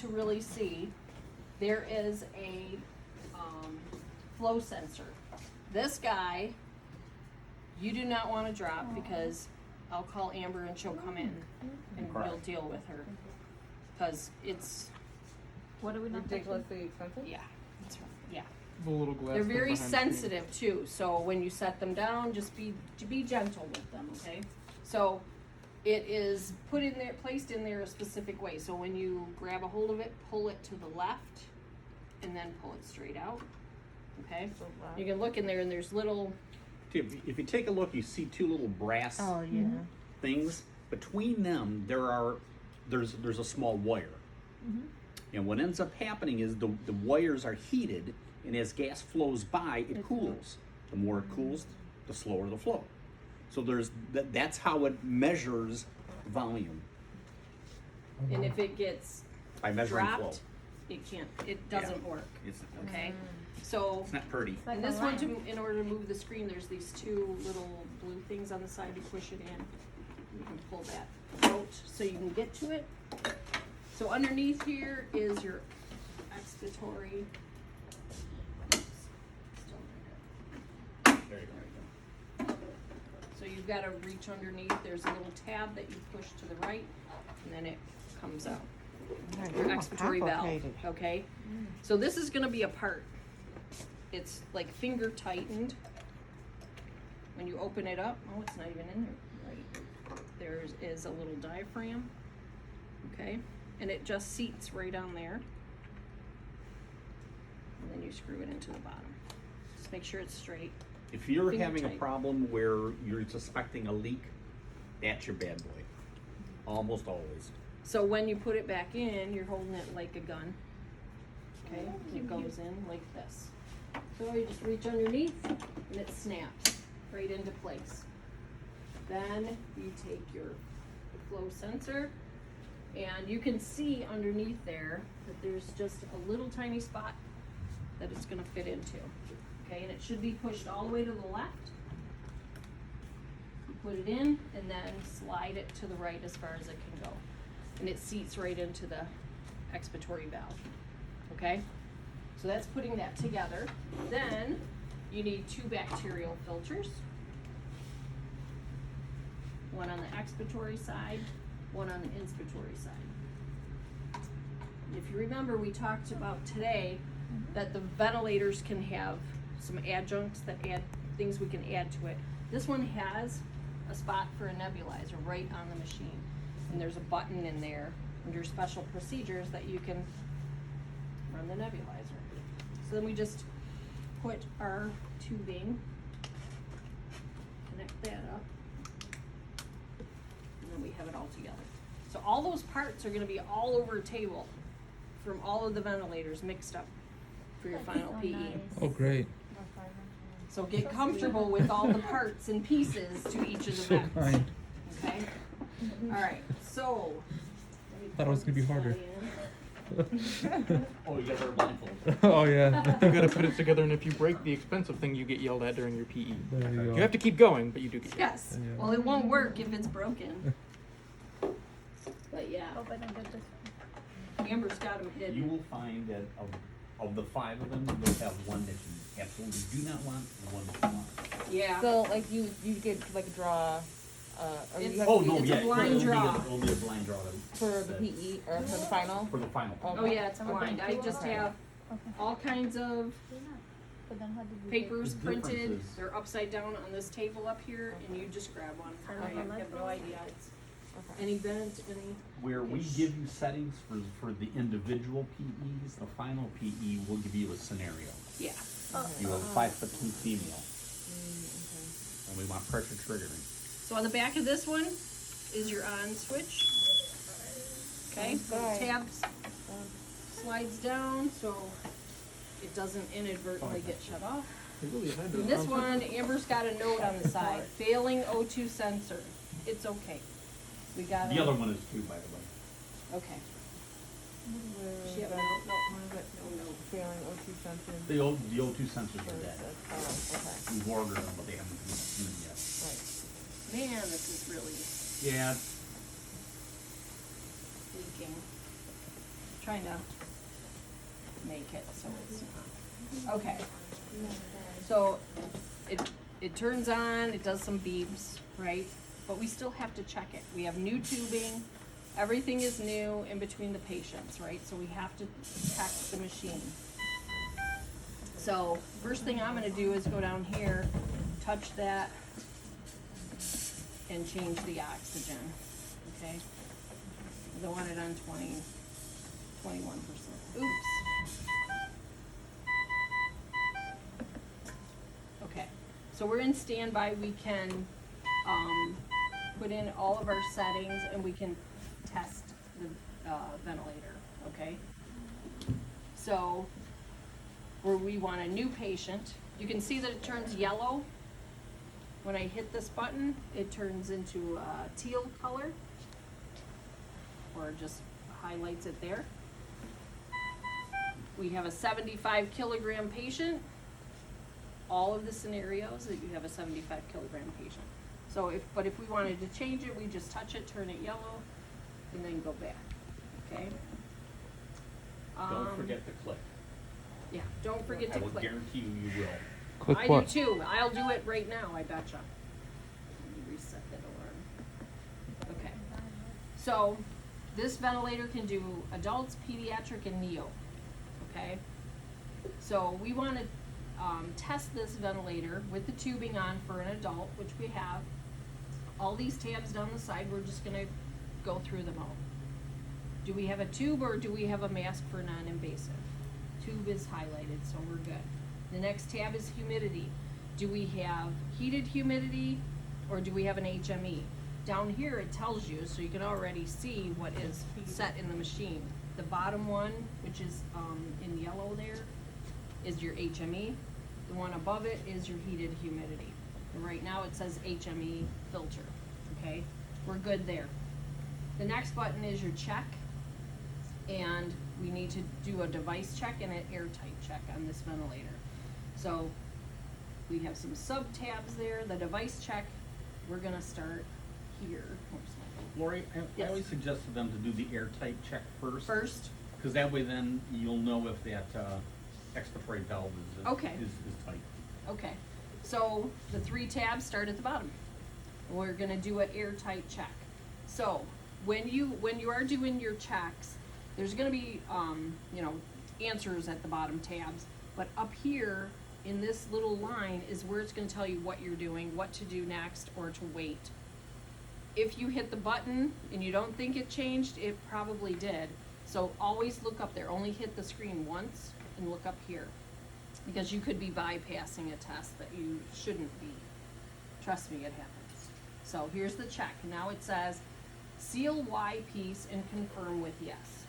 to really see, there is a flow sensor. This guy, you do not want to drop because I'll call Amber and she'll come in and you'll deal with her. Because it's What are we not Ridiculously expensive? yeah, it's yeah. The little glass They're thing very behind the sensitive too, so when you set them down, just be gentle with them, okay? So it is put in there, placed in there a specific way. So when you grab a hold of it, pull it to the left, and then pull it straight out. Okay? You can look in there, and there's little. If you take a look, you see two little brass Oh yeah. things. Between them, there's a small wire. And what ends up happening is the wires are heated, and as gas flows by, it cools. The more it cools, the slower the flow. So that's how it measures volume, And if it gets by measuring flow. dropped, it doesn't work. It's Okay? So It's not pretty. and this one, in order to move the screen, there's these two little blue things on the side. You push it in. You can pull that out so you can get to it. So underneath here is your expiratory. There you go. So you've got to reach underneath. There's a little tab that you push to the right, and then it comes out. Your expiratory valve. Okay. So this is going to be a part. It's like finger tightened. When you open it up, oh, it's not even in there. Right. There is a little diaphragm. Okay. And it just seats right on there. And then you screw it into the bottom. Just make sure it's straight. If you're Finger having a tight. problem where you're suspecting a leak, that's your bad boy. Almost always. So when you put it back in, you're holding it like a gun. Okay, and it goes in like this. So you just reach underneath and it snaps right into place. Then you take your flow sensor and you can see underneath there that there's just a little tiny spot that it's gonna fit into. Okay, and it should be pushed all the way to the left. You put it in and then slide it to the right as far as it can go. And it seats right into the expiratory valve. Okay? So that's putting that together. Then you need two bacterial filters. One on the expiratory side, one on the inspiratory side. If you remember, we talked about today that the ventilators can have some adjuncts that add things we can add to it. This one has a spot for a nebulizer right on the machine. And there's a button in there under special procedures that you can run the nebulizer. So then we just put our tubing, connect that up, and then we have it all together. So all those parts are gonna be all over a table from all of the ventilators mixed up for your final PE. Oh, great. So get comfortable with all the parts and pieces to each of the So vents. kind. Okay? Alright, so. Thought it was gonna be harder. Oh, you got her blindfold. Oh, yeah. You gotta put it together, and if you break the expensive thing, you get yelled at during your PE. There you go. You have to keep going, but you do get yelled Yes, Yeah. well, it won't work if it's broken. But yeah, Amber's got them You hidden. will find that of the five of them, you'll have one that you absolutely do not want and one that you want. Yeah. So like you could like draw, or you It's- have Oh, to no, It's yeah. a blind draw. It'll be a blind draw. for the PE or for the final. For the final. Oh. Oh yeah, it's blind. I just have all kinds of papers The printed. difference is- They're upside down on this table up here, and you just grab one. I have no idea. It's any bent, any. Where we give you settings for the individual PEs, the final PE will give you a scenario. Yeah. You have 5'2" female. And we want pressure triggering. So on the back of this one is your on switch. Okay, so the tabs slides down so it doesn't inadvertently get shut off. It really had to And this one, Amber's got a note on the side, failing O2 sensor. It's okay. We got The other one is too, by the way. Okay. She have a note? No, no. Failing O2 sensor. The O2 sensors are dead. Oh, okay. We've ordered them, but they haven't come in yet. Right. Man, this is really Yeah, leaking. trying to make it so it's not. Okay. So it turns on, it does some beeps, right? But we still have to check it. We have new tubing, everything is new in between the patients, right? So we have to check the machine. So first thing I'm gonna do is go down here, touch that, and change the oxygen, okay? I want it on 21%. Oops. Okay, so we're in standby. We can put in all of our settings and we can test the ventilator, okay? So, where we want a new patient, you can see that it turns yellow. When I hit this button, it turns into a teal color, or just highlights it there. We have a 75 kilogram patient. All of the scenarios that you have a 75 kilogram patient. So but if we wanted to change it, we just touch it, turn it yellow, and then go back, okay? Don't forget to click. Yeah, don't forget to I will click. guarantee you will. Click I what? do too. I'll do it right now, I betcha. Let me reset that alarm. Okay. So, this ventilator can do adults, pediatric, and neo. Okay? So, we want to test this ventilator with the tubing on for an adult, which we have. All these tabs down the side, we're just going to go through them all. Do we have a tube or do we have a mask for non-invasive? Tube is highlighted, so we're good. The next tab is humidity. Do we have heated humidity or do we have an HME? Down here it tells you, so you can already see what is set in the machine. The bottom one, which is in yellow there, is your HME. The one above it is your heated humidity. And right now it says HME filter, okay? We're good there. The next button is your check, and we need to do a device check and an airtight check on this ventilator. So we have some sub tabs there. The device check, we're gonna start here. Lori, I Yes. always suggested them to do the airtight check first. First, Because that way then you'll know if that expiratory valve is, Okay. is tight. okay. So the three tabs start at the bottom. We're gonna do an airtight check. So when you are doing your checks, there's gonna be answers at the bottom tabs, but up here in this little line is where it's gonna tell you what you're doing, what to do next, or to wait. If you hit the button and you don't think it changed, it probably did. So always look up there. Only hit the screen once and look up here, because you could be bypassing a test that you shouldn't be. Trust me, it happens. So here's the check. Now it says seal Y piece and confirm with yes.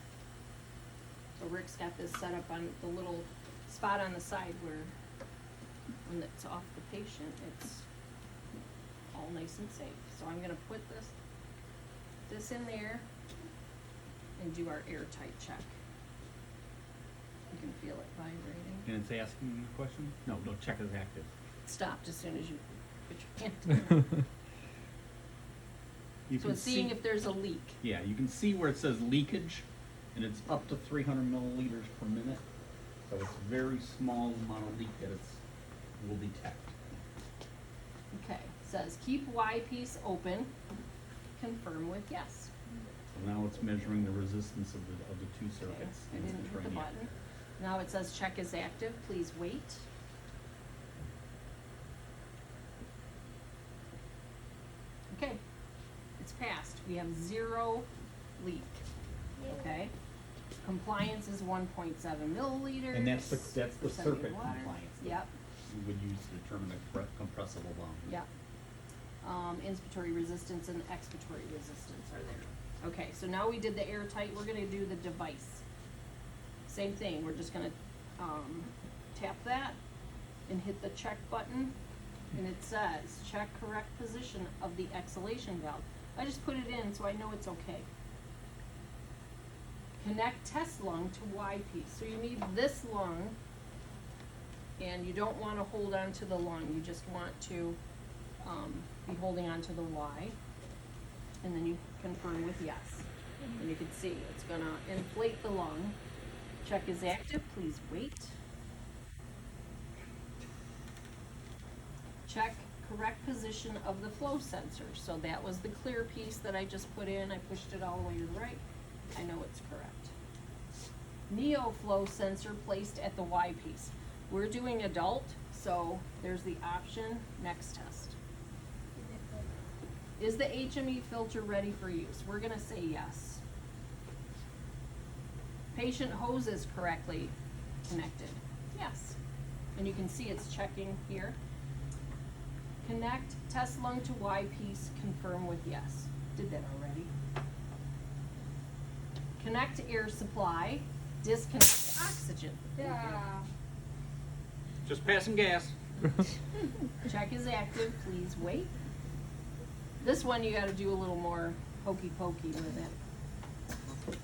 So Rick's got this set up on the little spot on the side where when it's off the patient, it's all nice and safe. So I'm gonna put this in there and do our airtight check. You can feel it vibrating. And it's asking you a question? No, check is active. It stopped as soon as you put your hand in. You So can it's seeing see- if there's a leak. Yeah, you can see where it says leakage, and it's up to 300 milliliters per minute. So it's a very small amount of leak that will detect. Okay, says keep Y piece open, confirm with yes. So now it's measuring the resistance of the two Okay, circuits. I and didn't hit the training it. button. Now it says check is active, please wait. Okay, it's passed. We have 0 leak, okay? Compliance is 1.7 milliliters. And that's the for circuit sending water. compliance that Yep, we would use to determine the compressible volume. yep. Inspiratory resistance and expiratory resistance are there. Okay, so now we did the airtight, we're gonna do the device. Same thing, we're just gonna, tap that and hit the check button, and it says, check correct position of the exhalation valve. I just put it in so I know it's okay. Connect test lung to Y piece, so you need this lung, and you don't wanna hold on to the lung, you just want to, be holding on to the Y, and then you confirm with yes. And you can see it's gonna inflate the lung. Check is active, please wait. Check correct position of the flow sensor. So that was the clear piece that I just put in. I pushed it all the way to the right. I know it's correct. Neo flow sensor placed at the Y piece. We're doing adult, so there's the option, next test. Is the HME filter ready for use? We're gonna say yes. Patient hose is correctly connected. Yes. And you can see it's checking here. Connect test lung to Y piece, confirm with yes. Did that already. Connect air supply, disconnect oxygen. Yeah. Just passing gas. Check is active, please wait. This one you gotta do a little more hokey pokey with it.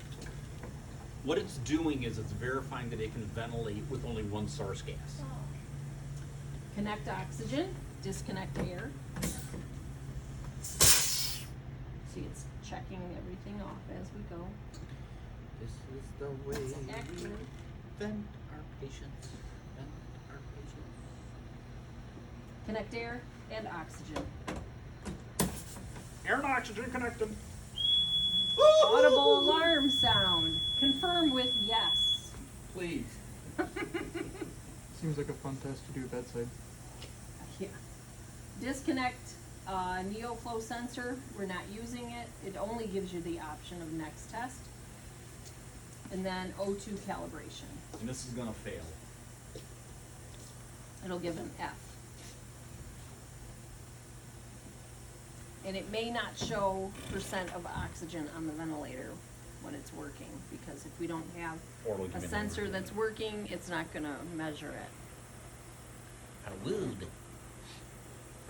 What it's doing is it's verifying that it can ventilate with only one source gas. Connect oxygen, disconnect air. See, it's checking everything off as we go. This is the way It's active. vent our patients. Vent our patients. Connect air and oxygen. Air and oxygen connected. Audible alarm sound. Confirm with yes. Please. Seems like a fun test to do bedside. Yeah. Disconnect NeoFlow sensor. We're not using it. It only gives you the option of next test. And then O2 calibration. And this is gonna fail. It'll give an F. And it may not show percent of oxygen on the ventilator when it's working, because if we don't have Or it'll a give an sensor error. that's working, it's not gonna measure it. I would.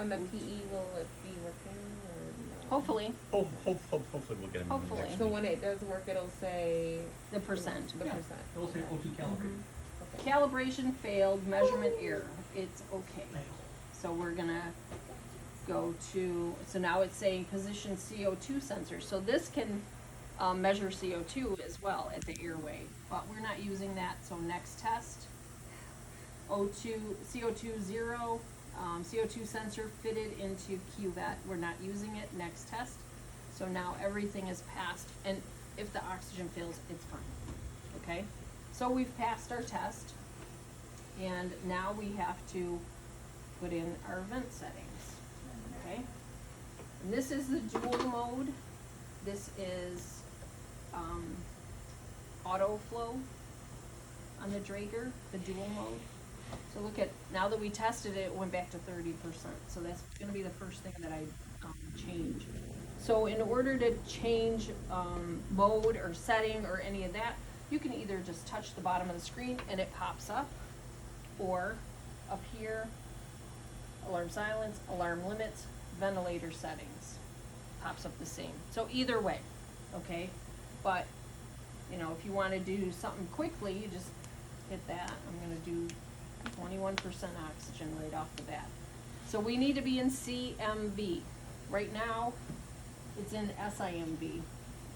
On the PE, will it be working or no? Hopefully, Hopefully we'll get him. Hopefully. Next So week. when it does work, it'll say the percent. the percent. It'll say O2 calibrated. Okay. Calibration failed, measurement error, it's okay. So we're gonna go to, so now it's saying position CO2 sensor. So this can measure CO2 as well at the airway, but we're not using that, so next test. O2, CO2 zero, CO2 sensor fitted into cuvette, we're not using it, next test. So now everything is passed, and if the oxygen fails, it's fine, okay? So we've passed our test, and now we have to put in our vent settings, okay? And this is the dual mode. This is, auto flow on the Draeger, the dual mode. So look at, now that we tested it, it went back to 30%. So that's gonna be the first thing that I, change. So in order to change, mode or setting or any of that, you can either just touch the bottom of the screen and it pops up, or up here, alarm silence, alarm limits, ventilator settings, pops up the same. So either way, okay? But, you know, if you wanna do something quickly, you just hit that. I'm gonna do 21% oxygen right off the bat. So we need to be in CMV. Right now, it's in SIMV.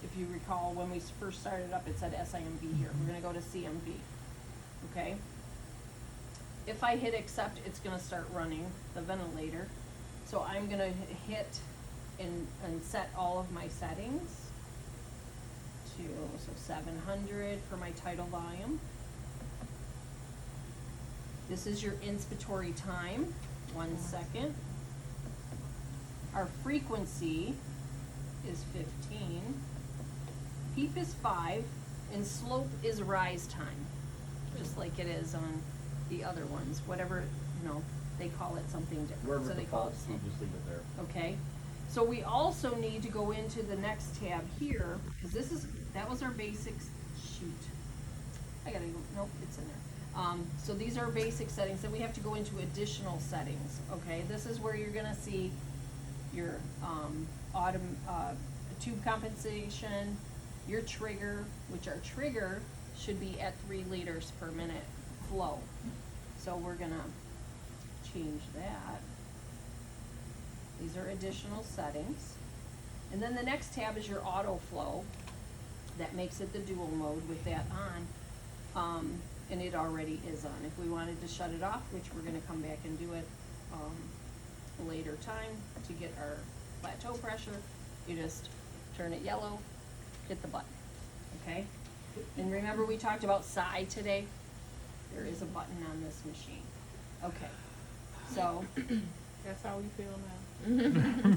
If you recall, when we first started up, it said SIMV here. We're gonna go to CMV, okay? If I hit accept, it's gonna start running the ventilator. So I'm gonna hit and set all of my settings to, so 700 for my tidal volume. This is your inspiratory time, 1 second. Our frequency is 15. Peep is 5, and slope is rise time, just like it is on the other ones, whatever, you know, they call it something different, Wherever so it they call it defaults, slope. you just leave it there. Okay, so we also need to go into the next tab here, because this is, that was our basics, shoot. I gotta go, nope, it's in there. So these are basic settings, then we have to go into additional settings, okay? This is where you're gonna see your, tube compensation, your trigger, which our trigger should be at 3 liters per minute flow. So we're gonna change that. These are additional settings. And then the next tab is your auto flow. that makes it the dual mode with that on. And it already is on. If we wanted to shut it off, which we're gonna come back and do it, a later time to get our plateau pressure, you just turn it yellow, hit the button, okay? And remember we talked about psi today? There is a button on this machine. Okay, so, That's how we feel now.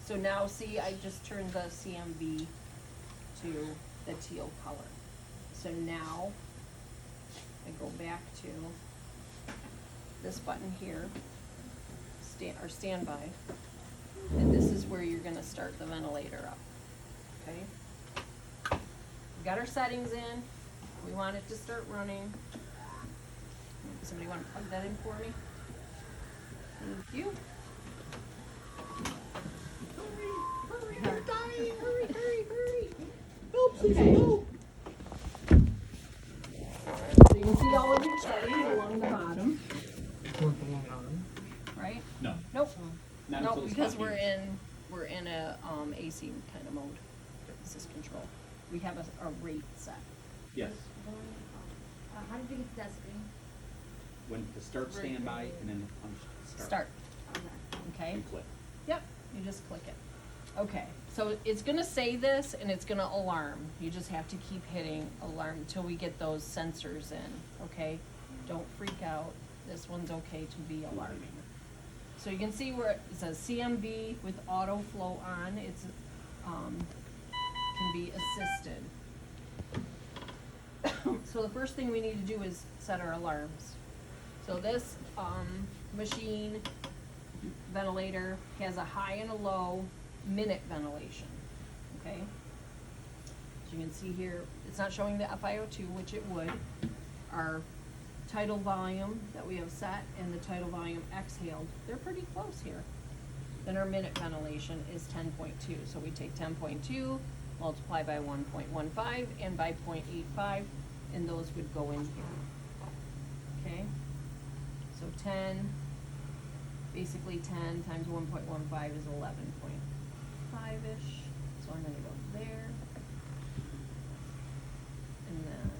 so now see, I just turned the CMV to the teal color. So now, I go back to this button here, standby, and this is where you're gonna start the ventilator up, okay? We got our settings in, we want it to start running. Somebody wanna plug that in for me? Thank you. Hurry, you're dying, hurry. Help, please, help. So you can see all of your settings along the bottom, right? No. Nope, Not nope, until it's because we're spontaneous. in a, AC kind of mode. This is control. We have a rate set. Yes. How did you get to that screen? When to start standby and then punch Start, Okay. okay? And click. Yep, you just click it. Okay, so it's gonna say this and it's gonna alarm. You just have to keep hitting alarm until we get those sensors in, okay? Don't freak out. This one's okay to be alarming. So you can see where it says CMV with auto flow on, it's, can be assisted. So the first thing we need to do is set our alarms. So this, machine ventilator has a high and a low minute ventilation, okay? So you can see here, it's not showing the FiO2, which it would. Our tidal volume that we have set and the tidal volume exhaled, they're pretty close here. Then our minute ventilation is 10.2, so we take 10.2, multiply by 1.15 and by 0.85, and those would go in here, okay? So 10, basically 10 times 1.15 is 11.5-ish, so I'm gonna go there. And then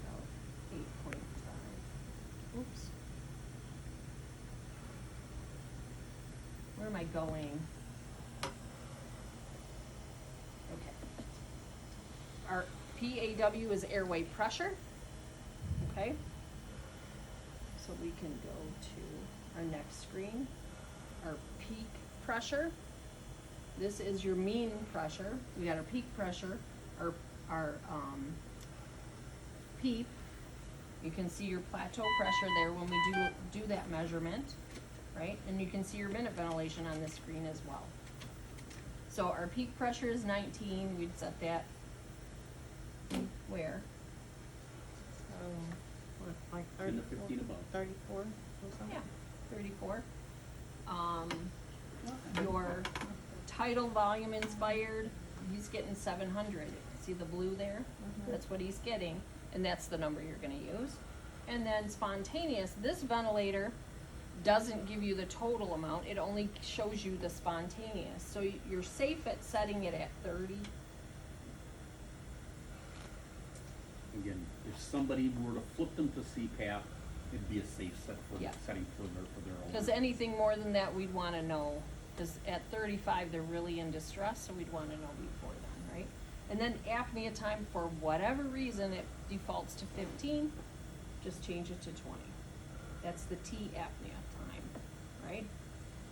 about 8.5, oops. Where am I going? Okay. Our PAW is airway pressure, okay? So we can go to our next screen, our peak pressure. This is your mean pressure. We got our peak pressure, our PEEP. You can see your plateau pressure there when we do that measurement, right? And you can see your minute ventilation on this screen as well. So our peak pressure is 19. We'd set that where? Like 10 to 15 above. 34 or something? Yeah, 34. Your tidal volume inspired, he's getting 700. See the blue there? That's what he's getting, and that's the number you're gonna use. And then spontaneous, this ventilator doesn't give you the total amount, it only shows you the spontaneous. So you're safe at setting it at 30. Again, if somebody were to flip them to CPAP, it'd be a safe set for Yeah. setting for their own. Because anything more than that, we'd wanna know, because at 35, they're really in distress, so we'd wanna know before then, right? And then apnea time, for whatever reason, it defaults to 15, just change it to 20. That's the T apnea time, right?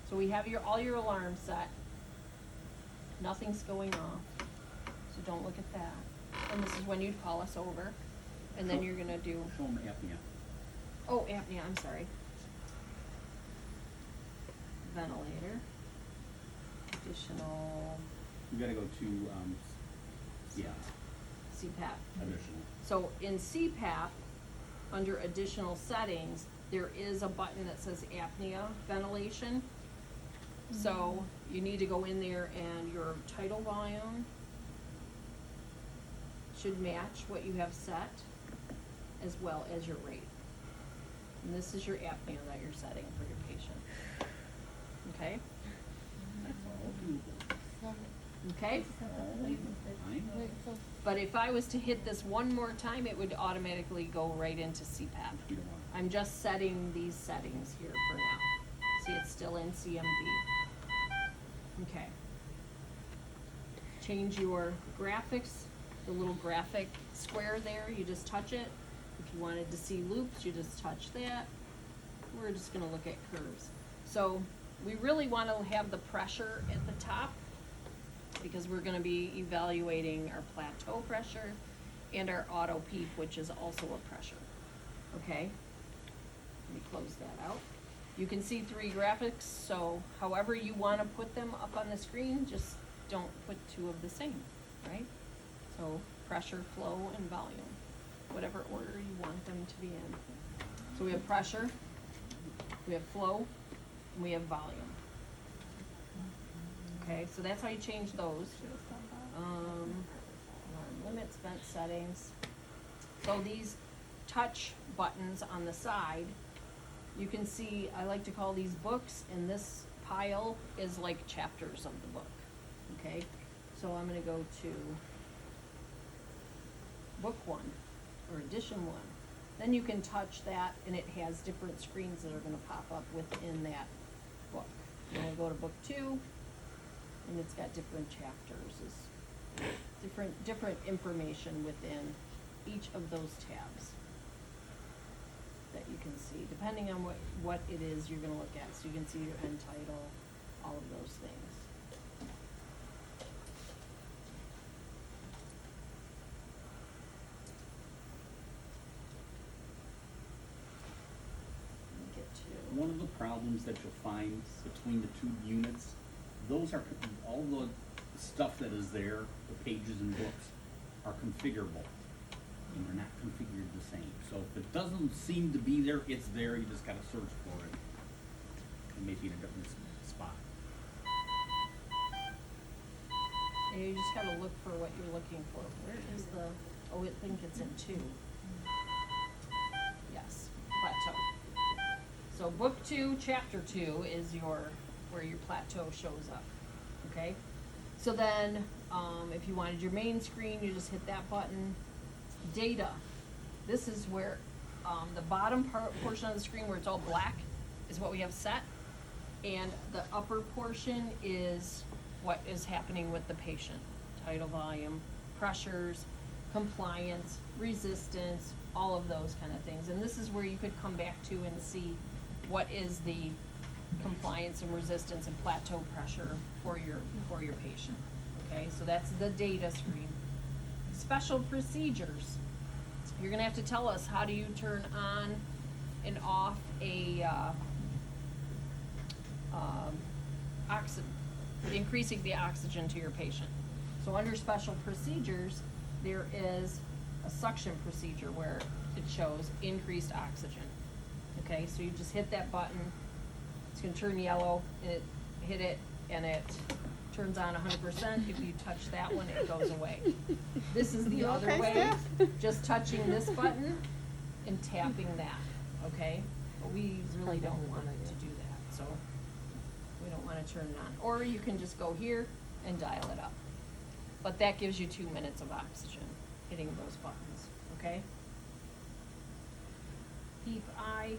So we have all your alarms set. Nothing's going off, so don't look at that. And this is when you'd call us over, and then you're gonna do, Show them apnea. oh, apnea, I'm sorry. Ventilator. Additional You gotta go to, yeah, CPAP. additional. So in CPAP, under additional settings, there is a button that says apnea ventilation. So you need to go in there and your tidal volume should match what you have set, as well as your rate. And this is your apnea that you're setting for your patient. Okay? That's all doable. Okay? Fine. But if I was to hit this one more time, it would automatically go right into CPAP. You don't want I'm just setting these settings here for now. See, it's still in CMD. Okay. Change your graphics, the little graphic square there, you just touch it. If you wanted to see loops, you just touch that. We're just gonna look at curves. So we really wanna have the pressure at the top because we're gonna be evaluating our plateau pressure and our auto peak, which is also a pressure. Okay? Let me close that out. You can see 3 graphics, so however you wanna put them up on the screen, just don't put 2 of the same, right? So pressure, flow, and volume, whatever order you want them to be in. So we have pressure, we have flow, and we have volume. Okay, so that's how you change those. Alarm limits, vent settings. So these touch buttons on the side, you can see, I like to call these books, and this pile is like chapters of the book. Okay, so I'm gonna go to book 1 or edition 1. Then you can touch that and it has different screens that are gonna pop up within that book. I'm gonna go to book 2 and it's got different chapters, different information within each of those tabs that you can see, depending on what it is you're gonna look at. So you can see your end title, all of those things. One of the problems that you'll find between the 2 units, those are, all the stuff that is there, the pages and books, are configurable. And they're not configured the same. So if it doesn't seem to be there, it's there, you just gotta search for it. It may be in a different spot. And you just gotta look for what you're looking for. Where is the, oh, I think it's in 2. Yes, plateau. So book 2, chapter 2 is where your plateau shows up, okay? So then, if you wanted your main screen, you just hit that button. Data, this is where, the bottom portion of the screen where it's all black is what we have set. And the upper portion is what is happening with the patient. Tidal volume, pressures, compliance, resistance, all of those kind of things. And this is where you could come back to and see what is the compliance and resistance and plateau pressure for your patient. Okay, so that's the data screen. Special procedures. You're gonna have to tell us, how do you turn on and off a increasing the oxygen to your patient. So under special procedures, there is a suction procedure where it shows increased oxygen. Okay, so you just hit that button, it's gonna turn yellow, and hit it, and it turns on 100%. If you touch that one, it goes away. This is the other way, just touching this button and tapping that, okay? But we really don't want it to do that, so we don't wanna turn it on. Or you can just go here and dial it up. But that gives you 2 minutes of oxygen, hitting those buttons, okay? Peep eye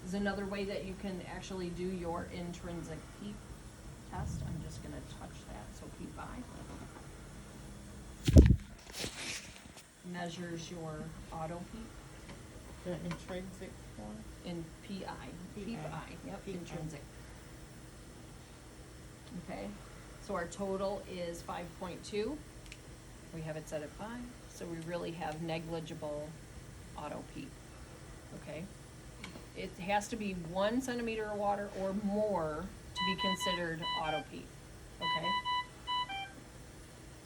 is another way that you can actually do your intrinsic peep test. I'm just gonna touch that, so peep eye. Measures your auto peep The intrinsic one? in PI, peep eye, yep, Peep eye. intrinsic. Okay, so our total is 5.2. We have it set at 5, so we really have negligible auto peep. Okay, it has to be 1 centimeter of water or more to be considered auto peep. Okay,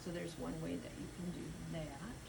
so there's one way that you can do that.